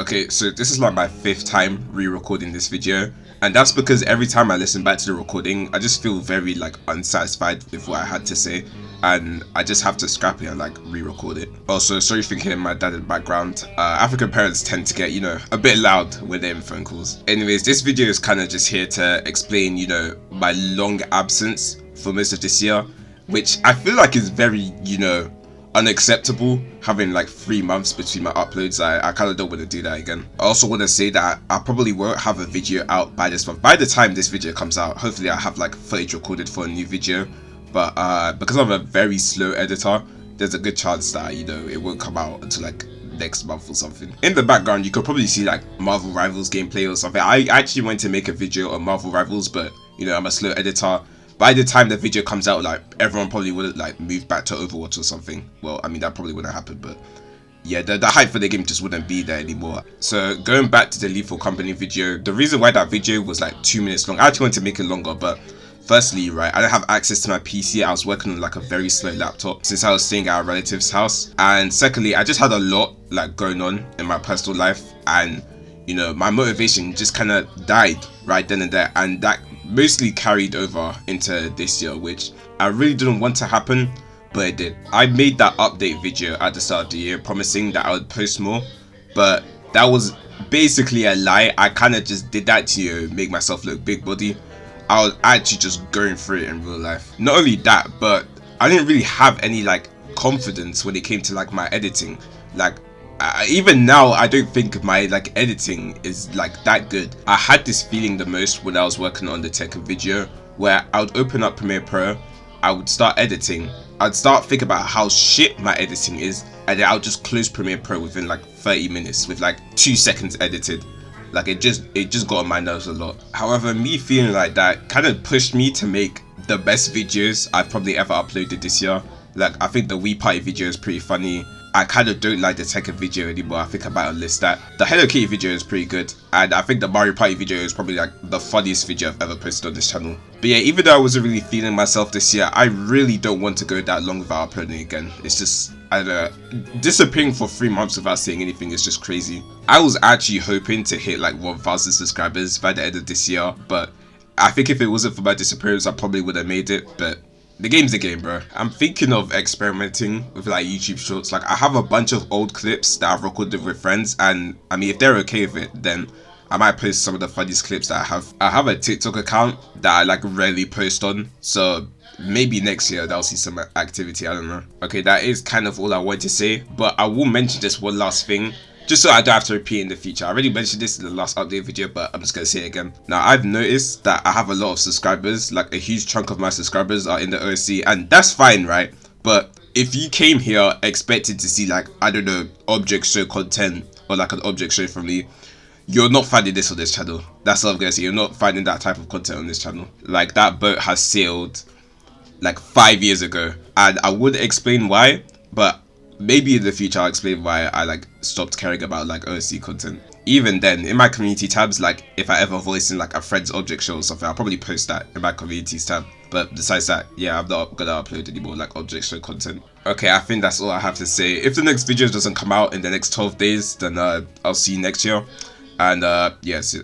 Okay, so this is like my 5th time re-recording this video, and that's because every time I listen back to the recording, I just feel very like unsatisfied with what I had to say, and I just have to scrap it and like re-record it. Also, sorry for hearing my dad in the background. African parents tend to get, a bit loud when they're in phone calls. Anyways, this video is kind of just here to explain, my long absence for most of this year, which I feel like is very, unacceptable, having like 3 months between my uploads. I kind of don't want to do that again. I also want to say that I probably won't have a video out by this month. By the time this video comes out, hopefully I have like footage recorded for a new video, but because I'm a very slow editor, there's a good chance that it won't come out until like next month or something. In the background you could probably see like Marvel Rivals gameplay or something. I actually went to make a video on Marvel Rivals, but I'm a slow editor. By the time the video comes out, like everyone probably would like move back to Overwatch or something. Well, I mean that probably wouldn't happen, but yeah, the hype for the game just wouldn't be there anymore. So going back to the Lethal Company video, the reason why that video was like 2 minutes long, I actually wanted to make it longer, but firstly, right, I don't have access to my PC. I was working on like a very slow laptop since I was staying at a relative's house, and secondly, I just had a lot like going on in my personal life, and my motivation just kind of died right then and there, and that mostly carried over into this year, which I really didn't want to happen, but it did. I made that update video at the start of the year promising that I would post more, but that was basically a lie. I kind of just did that to make myself look big body. I was actually just going through it in real life. Not only that, but I didn't really have any like confidence when it came to like my editing. Like even now, I don't think my like editing is like that good. I had this feeling the most when I was working on the Tekken video, where I would open up Premiere Pro, I would start editing, I'd start thinking about how shit my editing is, and then I'll just close Premiere Pro within like 30 minutes with like 2 seconds edited. Like it just got on my nerves a lot. However, me feeling like that kind of pushed me to make the best videos I've probably ever uploaded this year. Like I think the Wii Party video is pretty funny. I kind of don't like the Tekken video anymore. I think I might unlist that. The Hello Kitty video is pretty good, and I think the Mario Party video is probably like the funniest video I've ever posted on this channel. But yeah, even though I wasn't really feeling myself this year, I really don't want to go that long without uploading again. It's just, I don't know, disappearing for 3 months without saying anything is just crazy. I was actually hoping to hit like 1,000 subscribers by the end of this year, but I think if it wasn't for my disappearance, I probably would have made it. But the game's the game, bro. I'm thinking of experimenting with like YouTube shorts. Like I have a bunch of old clips that I've recorded with friends, and I mean if they're okay with it, then I might post some of the funniest clips that I have. I have a TikTok account that I like rarely post on, so maybe next year they'll see some activity, I don't know. Okay, that is kind of all I wanted to say, but I will mention just one last thing, just so I don't have to repeat in the future. I already mentioned this in the last update video, but I'm just gonna say it again. Now, I've noticed that I have a lot of subscribers, like a huge chunk of my subscribers are in the OC, and that's fine, right? But if you came here expecting to see like, I don't know, object show content or like an object show from me, you're not finding this on this channel. That's all I'm gonna say. You're not finding that type of content on this channel. Like that boat has sailed like 5 years ago, and I would explain why, but maybe in the future I'll explain why I like stopped caring about like OSC content. Even then, in my community tabs, like if I ever voice in like a friend's object show or something, I'll probably post that in my communities tab. But besides that, yeah, I'm not gonna upload any more like object show content. Okay, I think that's all I have to say. If the next video doesn't come out in the next 12 days, then I'll see you next year. And yes.